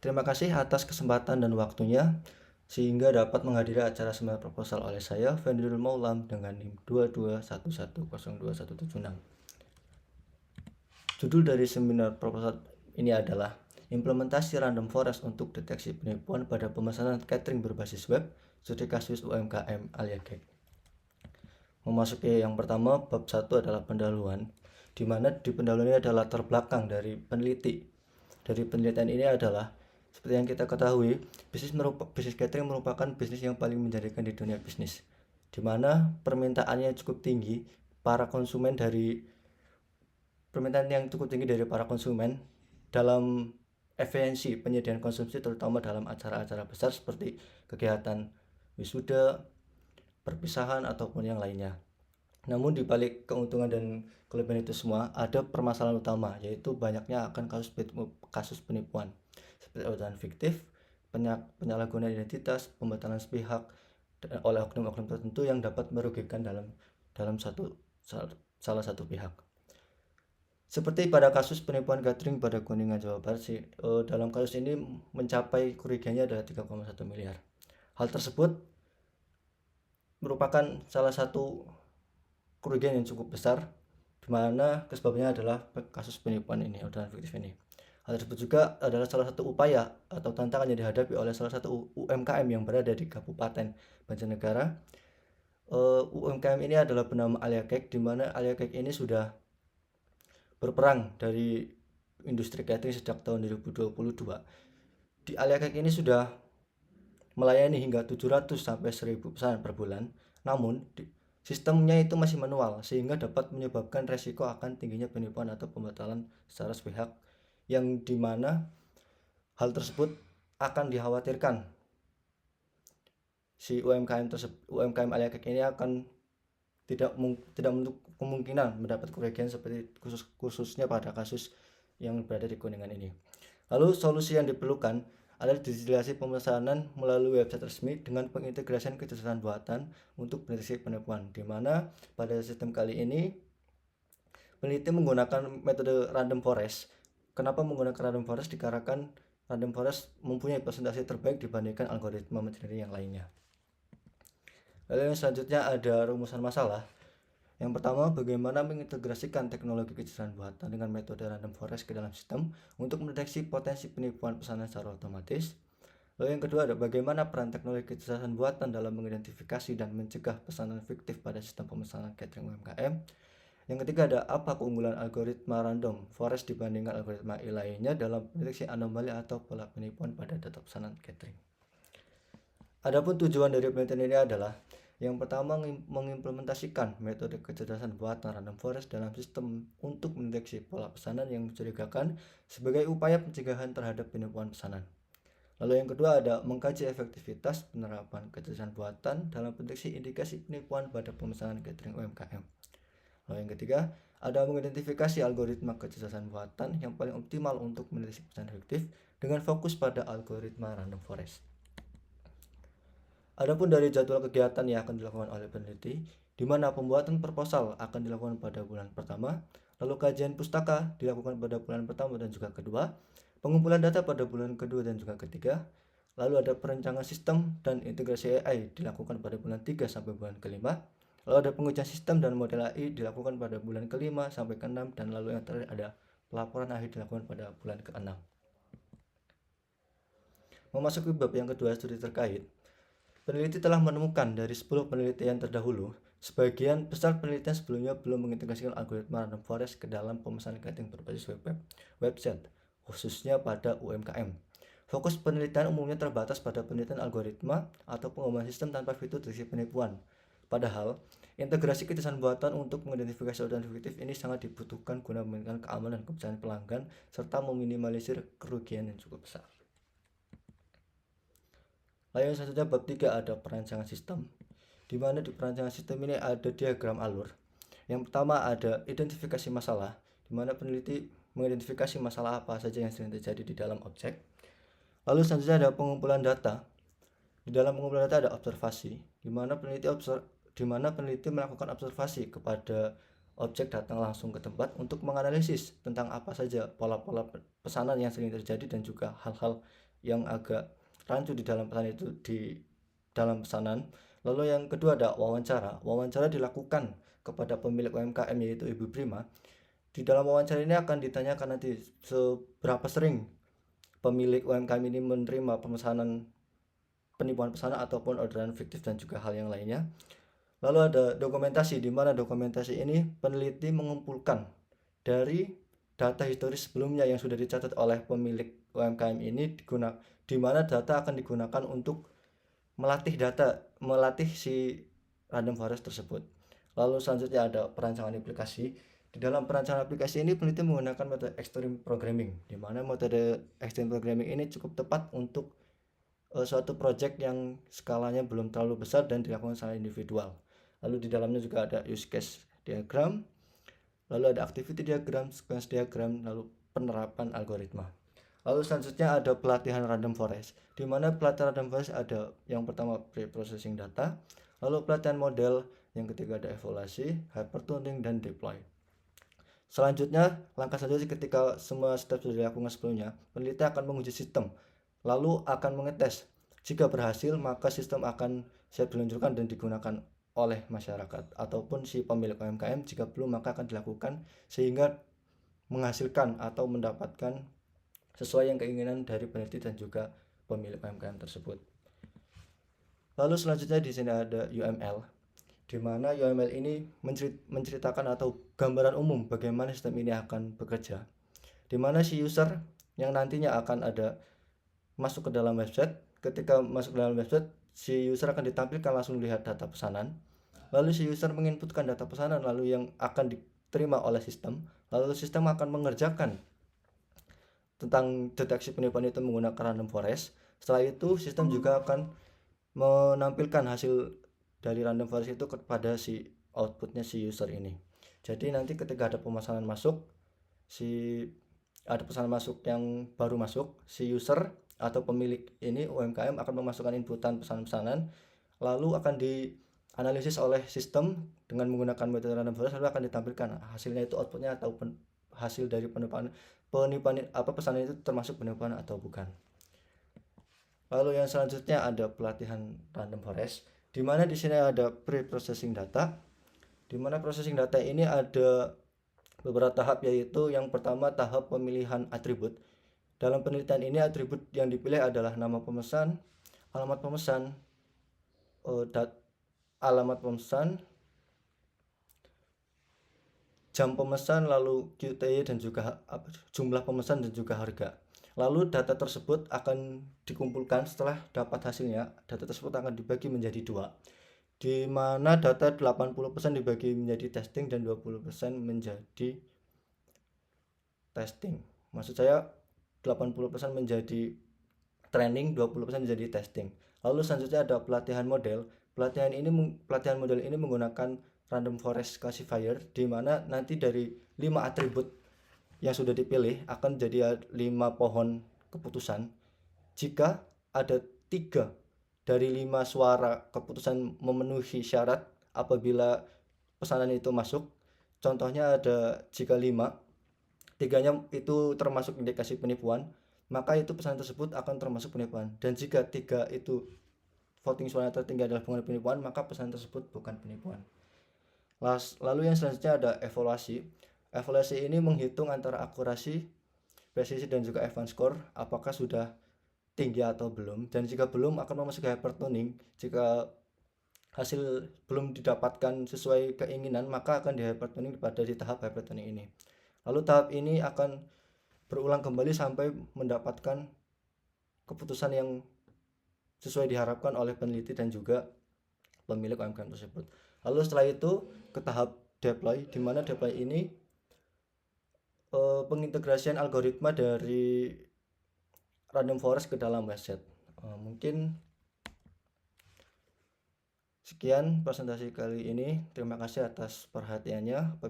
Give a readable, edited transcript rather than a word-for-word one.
Terima kasih atas kesempatan dan waktunya sehingga dapat menghadiri acara seminar proposal oleh saya, Fendirul Maulam, dengan NIM 2211021176. Judul dari seminar proposal ini adalah Implementasi Random Forest untuk Deteksi Penipuan pada Pemesanan Catering Berbasis Web, Studi Kasus UMKM Aliagek. Memasuki yang pertama, bab 1 adalah pendahuluan, di mana di pendahuluan ini adalah latar belakang dari peneliti. Dari penelitian ini adalah seperti yang kita ketahui, bisnis catering merupakan bisnis yang paling menjanjikan di dunia bisnis, di mana permintaannya cukup tinggi. Permintaan yang cukup tinggi dari para konsumen dalam efisiensi penyediaan konsumsi, terutama dalam acara-acara besar seperti kegiatan wisuda, perpisahan, ataupun yang lainnya. Namun di balik keuntungan dan kelebihan itu semua, ada permasalahan utama, yaitu banyaknya akan kasus penipuan seperti orderan fiktif, penyalahgunaan identitas, pembatalan sepihak oleh oknum-oknum tertentu yang dapat merugikan dalam salah satu pihak. Seperti pada kasus penipuan catering pada Kuningan, Jawa Barat, dalam kasus ini mencapai kerugiannya adalah 3,1 miliar. Hal tersebut merupakan salah satu kerugian yang cukup besar, di mana sebabnya adalah kasus penipuan ini, orderan fiktif ini. Hal tersebut juga adalah salah satu upaya atau tantangan yang dihadapi oleh salah satu UMKM yang berada di Kabupaten Banjarnegara. UMKM ini adalah bernama Aliagek, di mana Aliagek ini sudah berperang dari industri catering sejak tahun 2022. Di Aliagek ini sudah melayani hingga 700 sampai 1000 pesanan per bulan. Namun sistemnya itu masih manual, sehingga dapat menyebabkan resiko akan tingginya penipuan atau pembatalan secara sepihak, yang dimana hal tersebut akan dikhawatirkan si UMKM Aliagek ini akan tidak menutup kemungkinan mendapat kerugian seperti khususnya pada kasus yang berada di Kuningan ini. Lalu solusi yang diperlukan adalah digitalisasi pemesanan melalui website resmi dengan pengintegrasian kecerdasan buatan untuk mendeteksi penipuan, di mana pada sistem kali ini peneliti menggunakan metode random forest. Kenapa menggunakan random forest? Dikarenakan random forest mempunyai presentasi terbaik dibandingkan algoritma materi yang lainnya. Lalu yang selanjutnya ada rumusan masalah. Yang pertama, bagaimana mengintegrasikan teknologi kecerdasan buatan dengan metode random forest ke dalam sistem untuk mendeteksi potensi penipuan pesanan secara otomatis. Lalu yang kedua ada bagaimana peran teknologi kecerdasan buatan dalam mengidentifikasi dan mencegah pesanan fiktif pada sistem pemesanan catering UMKM. Yang ketiga ada apa keunggulan algoritma random forest dibandingkan algoritma AI lainnya dalam mendeteksi anomali atau pola penipuan pada data pesanan catering. Adapun tujuan dari penelitian ini adalah yang pertama, mengimplementasikan metode kecerdasan buatan random forest dalam sistem untuk mendeteksi pola pesanan yang mencurigakan sebagai upaya pencegahan terhadap penipuan pesanan. Lalu yang kedua ada mengkaji efektivitas penerapan kecerdasan buatan dalam mendeteksi indikasi penipuan pada pemesanan catering UMKM. Lalu yang ketiga ada mengidentifikasi algoritma kecerdasan buatan yang paling optimal untuk mendeteksi pesanan fiktif dengan fokus pada algoritma random forest. Adapun dari jadwal kegiatan yang akan dilakukan oleh peneliti, di mana pembuatan proposal akan dilakukan pada bulan pertama, lalu kajian pustaka dilakukan pada bulan pertama dan juga kedua, pengumpulan data pada bulan kedua dan juga ketiga, lalu ada perencanaan sistem dan integrasi AI dilakukan pada bulan 3 sampai bulan kelima, lalu ada pengujian sistem dan model AI dilakukan pada bulan kelima sampai ke-6, dan lalu yang terakhir ada pelaporan akhir dilakukan pada bulan ke-6. Memasuki bab yang kedua, studi terkait. Peneliti telah menemukan dari 10 penelitian terdahulu, sebagian besar penelitian sebelumnya belum mengintegrasikan algoritma random forest ke dalam pemesanan catering berbasis website, khususnya pada UMKM. Fokus penelitian umumnya terbatas pada penelitian algoritma atau pengembangan sistem tanpa fitur deteksi penipuan. Padahal, integrasi kecerdasan buatan untuk mengidentifikasi orderan fiktif ini sangat dibutuhkan guna meningkatkan keamanan dan kepercayaan pelanggan serta meminimalisir kerugian yang cukup besar. Lalu yang selanjutnya bab 3 ada perancangan sistem, di mana di perancangan sistem ini ada diagram alur. Yang pertama ada identifikasi masalah, di mana peneliti mengidentifikasi masalah apa saja yang sering terjadi di dalam objek. Lalu selanjutnya ada pengumpulan data. Di dalam pengumpulan data ada observasi, di mana peneliti melakukan observasi kepada objek, datang langsung ke tempat untuk menganalisis tentang apa saja pola-pola pesanan yang sering terjadi dan juga hal-hal yang agak rancu di dalam pesan itu di dalam pesanan. Lalu yang kedua ada wawancara. Wawancara dilakukan kepada pemilik UMKM yaitu Ibu Prima. Di dalam wawancara ini akan ditanyakan nanti seberapa sering pemilik UMKM ini menerima penipuan pesanan ataupun orderan fiktif dan juga hal yang lainnya. Lalu ada dokumentasi, di mana dokumentasi ini peneliti mengumpulkan dari data historis sebelumnya yang sudah dicatat oleh pemilik UMKM ini, di mana data akan digunakan untuk melatih si random forest tersebut. Lalu selanjutnya ada perancangan aplikasi. Di dalam perancangan aplikasi ini peneliti menggunakan metode extreme programming, di mana metode extreme programming ini cukup tepat untuk suatu project yang skalanya belum terlalu besar dan dilakukan secara individual. Lalu di dalamnya juga ada use case diagram, lalu ada activity diagram, sequence diagram, lalu penerapan algoritma. Lalu selanjutnya ada pelatihan random forest, di mana pelatihan random forest ada yang pertama pre-processing data, lalu pelatihan model, yang ketiga ada evaluasi, hypertuning, dan deploy. Selanjutnya, langkah selanjutnya ketika semua step sudah dilakukan sebelumnya, peneliti akan menguji sistem, lalu akan mengetes. Jika berhasil, maka sistem akan siap diluncurkan dan digunakan oleh masyarakat ataupun si pemilik UMKM. Jika belum, maka akan dilakukan sehingga menghasilkan atau mendapatkan sesuai yang keinginan dari peneliti dan juga pemilik UMKM tersebut. Lalu selanjutnya di sini ada UML, di mana UML ini menceritakan atau gambaran umum bagaimana sistem ini akan bekerja, di mana si user yang nantinya akan ada masuk ke dalam website. Ketika masuk ke dalam website, si user akan ditampilkan langsung lihat data pesanan, lalu si user menginputkan data pesanan lalu yang akan diterima oleh sistem, lalu sistem akan mengerjakan tentang deteksi penipuan itu menggunakan random forest. Setelah itu sistem juga akan menampilkan hasil dari random forest itu kepada si outputnya si user ini. Jadi nanti ketika ada pemesanan masuk, ada pesanan masuk yang baru masuk, si user atau pemilik ini UMKM akan memasukkan inputan pesanan-pesanan, lalu akan dianalisis oleh sistem dengan menggunakan metode random forest, lalu akan ditampilkan hasilnya itu outputnya atau hasil dari penipuan pesanan itu termasuk penipuan atau bukan. Lalu yang selanjutnya ada pelatihan random forest, di mana di sini ada pre-processing data, di mana processing data ini ada beberapa tahap, yaitu yang pertama tahap pemilihan atribut. Dalam penelitian ini atribut yang dipilih adalah nama pemesan, alamat pemesan, jam pemesan, lalu QTY dan juga jumlah pemesan dan juga harga. Lalu data tersebut akan dikumpulkan. Setelah dapat hasilnya, data tersebut akan dibagi menjadi dua, di mana data 80% dibagi menjadi testing dan 20% menjadi testing. Maksud saya 80% menjadi training, 20% menjadi testing. Lalu selanjutnya ada pelatihan model. Pelatihan model ini menggunakan random forest classifier, di mana nanti dari 5 atribut yang sudah dipilih akan jadi 5 pohon keputusan. Jika ada 3 dari 5 suara keputusan memenuhi syarat apabila pesanan itu masuk, contohnya ada jika 3-nya itu termasuk indikasi penipuan, maka itu pesanan tersebut akan termasuk penipuan. Dan jika 3 itu voting suara tertinggi adalah bukan penipuan, maka pesanan tersebut bukan penipuan. Lalu yang selanjutnya ada evaluasi. Evaluasi ini menghitung antara akurasi, presisi, dan juga advance score, apakah sudah tinggi atau belum. Dan jika belum, akan memasuki hypertuning. Jika hasil belum didapatkan sesuai keinginan, maka akan di hypertuning pada di tahap hypertuning ini. Lalu tahap ini akan berulang kembali sampai mendapatkan keputusan yang sesuai diharapkan oleh peneliti dan juga pemilik UMKM tersebut. Lalu setelah itu ke tahap deploy, di mana deploy ini pengintegrasian algoritma dari random forest ke dalam website. Mungkin sekian presentasi kali ini. Terima kasih atas perhatiannya.